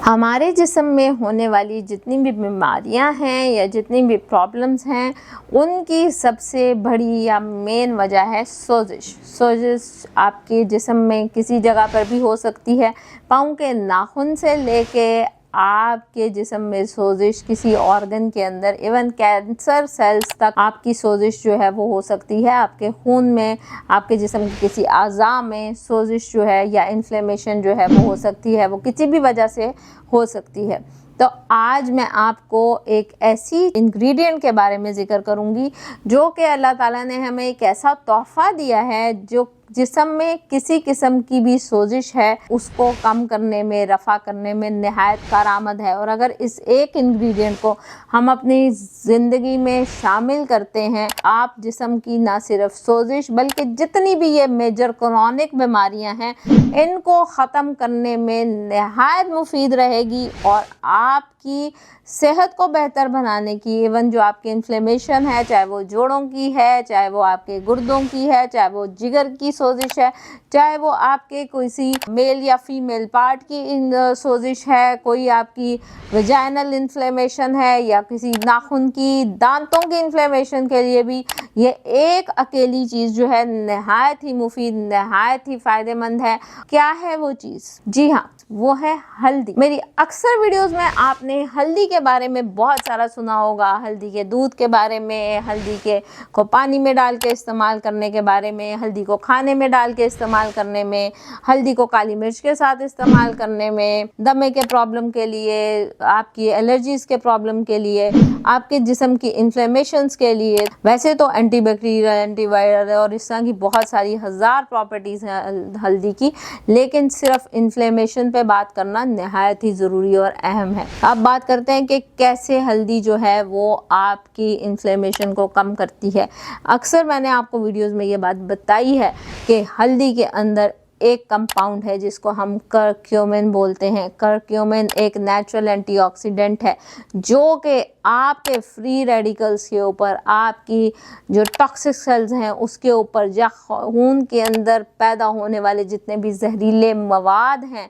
हमारे जिस्म में होने वाली जितनी भी बीमारियां हैं या जितनी भी प्रॉब्लम्स हैं, उनकी सबसे बड़ी या मेन वजह है सोजिश। सोजिश आपके जिस्म में किसी जगह पर भी हो सकती है, पाँव के नाखून से लेके आपके जिस्म में सोजिश किसी ऑर्गन के अंदर, इवन कैंसर सेल्स तक आपकी सोजिश जो है वो हो सकती है। आपके खून में, आपके जिस्म के किसी आज़ा में सोजिश जो है या इन्फ्लेमेशन जो है वो हो सकती है, वो किसी भी वजह से हो सकती है। तो आज मैं आपको एक ऐसी इंग्रेडिएंट के बारे में ज़िक्र करूंगी जो कि अल्लाह ताला ने हमें एक ऐसा तोहफ़ा दिया है जो जिस्म में किसी किस्म की भी सोजिश है उसको कम करने में, रफ़ा करने में नहायत कारआमद है। और अगर इस एक इंग्रेडिएंट को हम अपनी ज़िंदगी में शामिल करते हैं, आप जिस्म की ना सिर्फ सोजिश बल्कि जितनी भी ये मेजर क्रॉनिक बीमारियां हैं इनको ख़त्म करने में नहायत मुफीद रहेगी और आपकी सेहत को बेहतर बनाने की, इवन जो आपकी इन्फ्लेमेशन है, चाहे वो जोड़ों की है, चाहे वो आपके गुर्दों की है, चाहे वो जिगर की सोजिश है, चाहे वो आपके किसी मेल या फीमेल पार्ट की सोजिश है, कोई आपकी वेजाइनल इन्फ्लेमेशन है या किसी नाखून की, दांतों की इन्फ्लेमेशन के लिए भी ये एक अकेली चीज़ जो है नहायत ही मुफीद, नहायत ही फ़ायदेमंद है। क्या है वो चीज़? जी हाँ, वो है हल्दी। मेरी अक्सर वीडियोस में आपने हल्दी के बारे में बहुत सारा सुना होगा, हल्दी के दूध के बारे में, हल्दी के को पानी में डाल के इस्तेमाल करने के बारे में, हल्दी को खाने में डाल के इस्तेमाल करने में, हल्दी को काली मिर्च के साथ इस्तेमाल करने में, दमे के प्रॉब्लम के लिए, आपकी एलर्जीज के प्रॉब्लम के लिए, आपके जिस्म की इन्फ्लेमेशंस के लिए। वैसे तो एंटीबैक्टीरियल, एंटीवायरल और इस तरह की बहुत सारी हज़ार प्रॉपर्टीज़ हैं हल्दी की, लेकिन सिर्फ इन्फ्लेमेशन पे बात करना नहायत ही ज़रूरी और अहम है। अब बात करते हैं कि कैसे हल्दी जो है वो आपकी इन्फ्लेमेशन को कम करती है। अक्सर मैंने आपको वीडियोस में ये बात बताई है कि हल्दी के अंदर एक कंपाउंड है जिसको हम करक्यूमिन बोलते हैं। करक्यूमिन एक नेचुरल एंटीऑक्सीडेंट है जो कि आपके फ्री रेडिकल्स के ऊपर, आपकी जो टॉक्सिक सेल्स हैं उसके ऊपर, या खून के अंदर पैदा होने वाले जितने भी जहरीले मवाद हैं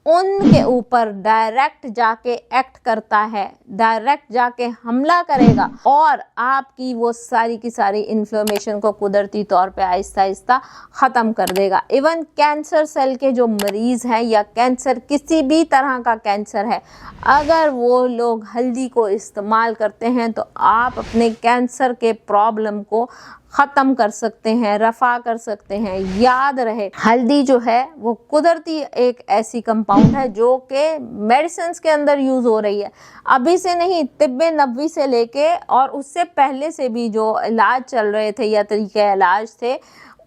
उनके ऊपर डायरेक्ट जाके एक्ट करता है, डायरेक्ट जाके हमला करेगा और आपकी वो सारी की सारी इन्फ्लेमेशन को कुदरती तौर पे आहिस्ता आहिस्ता ख़त्म कर देगा। इवन कैंसर सेल के जो मरीज़ हैं या कैंसर, किसी भी तरह का कैंसर है, अगर वो लोग हल्दी को इस्तेमाल करते हैं तो आप अपने कैंसर के प्रॉब्लम को ख़त्म कर सकते हैं, रफ़ा कर सकते हैं। याद रहे, हल्दी जो है वो कुदरती एक ऐसी कंपाउंड है जो कि मेडिसिन्स के अंदर यूज़ हो रही है। अभी से नहीं, तिब्बे नबवी से लेके और उससे पहले से भी जो इलाज चल रहे थे या तरीके इलाज थे,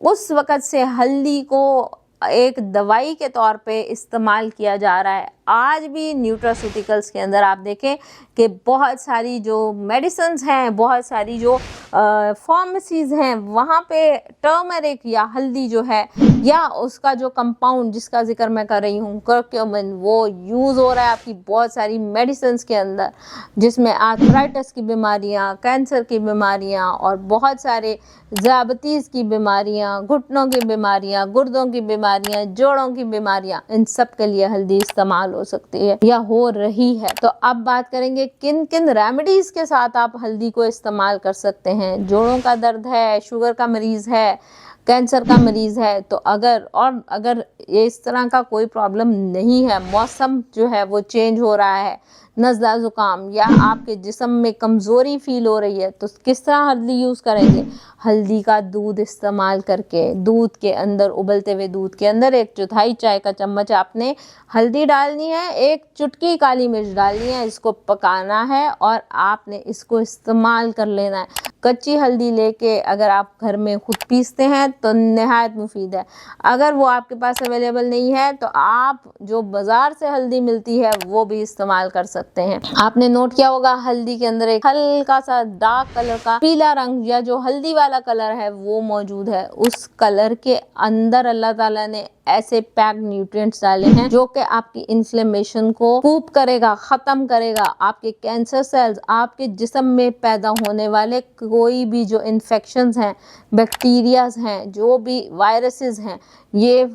उस वक़्त से हल्दी को एक दवाई के तौर पे इस्तेमाल किया जा रहा है। आज भी न्यूट्रास्यूटिकल्स के अंदर आप देखें कि बहुत सारी जो मेडिसिन्स हैं, बहुत सारी जो फार्मेसीज़ हैं, वहाँ पे टर्मरिक या हल्दी जो है या उसका जो कंपाउंड जिसका जिक्र मैं कर रही हूँ करक्यूमिन, वो यूज़ हो रहा है आपकी बहुत सारी मेडिसिन्स के अंदर, जिसमें आर्थराइटिस की बीमारियाँ, कैंसर की बीमारियाँ और बहुत सारे ज़ियाबतीज़ की बीमारियाँ, घुटनों की बीमारियाँ, गुर्दों की बीमारियाँ, जोड़ों की बीमारियाँ, इन सब के लिए हल्दी इस्तेमाल हो सकती है या हो रही है। तो अब बात करेंगे किन किन रेमेडीज़ के साथ आप हल्दी को इस्तेमाल कर सकते हैं। जोड़ों का दर्द है, शुगर का मरीज़ है, कैंसर का मरीज़ है, तो अगर इस तरह का कोई प्रॉब्लम नहीं है, मौसम जो है वो चेंज हो रहा है, नज़ला ज़ुकाम या आपके जिस्म में कमज़ोरी फ़ील हो रही है, तो किस तरह हल्दी यूज़ करेंगे? हल्दी का दूध इस्तेमाल करके, दूध के अंदर, उबलते हुए दूध के अंदर 1/4 चाय का चम्मच आपने हल्दी डालनी है, 1 चुटकी काली मिर्च डालनी है, इसको पकाना है और आपने इसको इस्तेमाल कर लेना है। कच्ची हल्दी लेके अगर आप घर में खुद पीसते हैं तो नहायत मुफीद है। अगर वो आपके पास अवेलेबल नहीं है तो आप जो बाज़ार से हल्दी मिलती है वो भी इस्तेमाल कर सकते हैं। आपने नोट किया होगा हल्दी के अंदर एक हल्का सा डार्क कलर का पीला रंग या जो हल्दी वाला कलर है वो मौजूद है। उस कलर के अंदर अल्लाह ताला ने ऐसे पैक्ड न्यूट्रिएंट्स डाले हैं जो कि आपकी इन्फ्लेमेशन को कूप करेगा, ख़त्म करेगा। आपके कैंसर सेल्स, आपके जिस्म में पैदा होने वाले कोई भी जो इन्फेक्शंस हैं, बैक्टीरियाज हैं, जो भी वायरसेस हैं, ये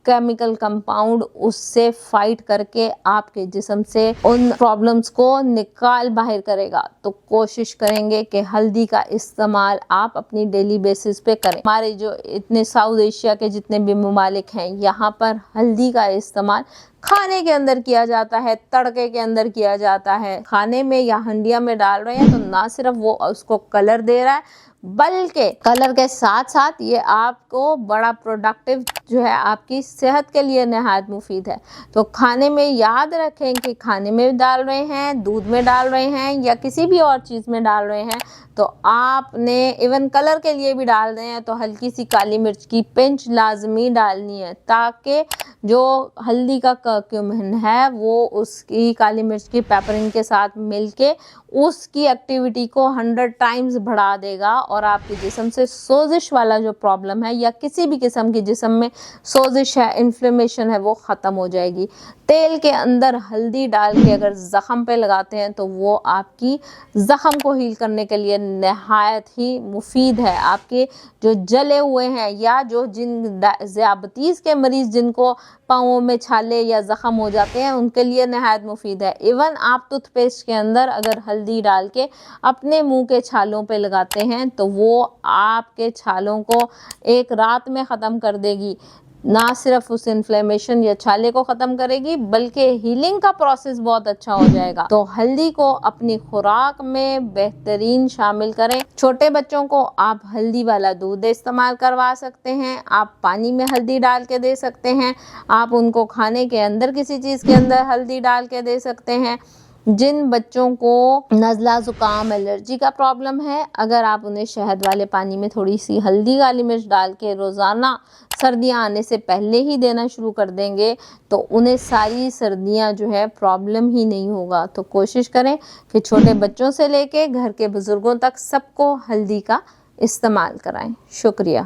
केमिकल कंपाउंड उससे फाइट करके आपके जिस्म से उन प्रॉब्लम्स को निकाल बाहर करेगा। तो कोशिश करेंगे कि हल्दी का इस्तेमाल आप अपनी डेली बेसिस पे करें। हमारे जो इतने साउथ एशिया के जितने भी ममालिक हैं, यहाँ पर हल्दी का इस्तेमाल खाने के अंदर किया जाता है, तड़के के अंदर किया जाता है। खाने में या हंडिया में डाल रहे हैं तो ना सिर्फ वो उसको कलर दे रहा है, बल्कि कलर के साथ साथ ये आपको बड़ा प्रोडक्टिव जो है आपकी सेहत के लिए नहायत मुफीद है। तो खाने में याद रखें कि खाने में डाल रहे हैं, दूध में डाल रहे हैं या किसी भी और चीज़ में डाल रहे हैं तो आपने इवन कलर के लिए भी डाल रहे हैं तो हल्की सी काली मिर्च की पिंच लाजमी डालनी है, ताकि जो हल्दी का कर्क्यूमिन है वो उसकी काली मिर्च की पेपरिंग के साथ मिलके उसकी एक्टिविटी को 100 टाइम्स बढ़ा देगा और आपके जिस्म से सोजिश वाला जो प्रॉब्लम है या किसी भी किस्म की जिस्म में सोजिश है, इन्फ्लेमेशन है, वो ख़त्म हो जाएगी। तेल के अंदर हल्दी डाल के अगर ज़ख़म पे लगाते हैं तो वो आपकी ज़ख़म को हील करने के लिए नहायत ही मुफीद है। आपके जो जले हुए हैं या जो जिन ज़ियाबतीस के मरीज़ जिनको पाँवों में छाले या ज़ख़म हो जाते हैं उनके लिए नहायत मुफीद है। इवन आप टूथपेस्ट के अंदर अगर हल्दी डाल के अपने मुंह के छालों पे लगाते हैं तो वो आपके छालों को एक रात में ख़त्म कर देगी। ना सिर्फ उस इन्फ्लेमेशन या छाले को ख़त्म करेगी बल्कि हीलिंग का प्रोसेस बहुत अच्छा हो जाएगा। तो हल्दी को अपनी खुराक में बेहतरीन शामिल करें। छोटे बच्चों को आप हल्दी वाला दूध इस्तेमाल करवा सकते हैं, आप पानी में हल्दी डाल के दे सकते हैं, आप उनको खाने के अंदर किसी चीज़ के अंदर हल्दी डाल के दे सकते हैं। जिन बच्चों को नज़ला ज़ुकाम एलर्जी का प्रॉब्लम है, अगर आप उन्हें शहद वाले पानी में थोड़ी सी हल्दी काली मिर्च डाल के रोज़ाना सर्दियाँ आने से पहले ही देना शुरू कर देंगे तो उन्हें सारी सर्दियाँ जो है प्रॉब्लम ही नहीं होगा। तो कोशिश करें कि छोटे बच्चों से लेके घर के बुज़ुर्गों तक सबको हल्दी का इस्तेमाल कराएं। शुक्रिया।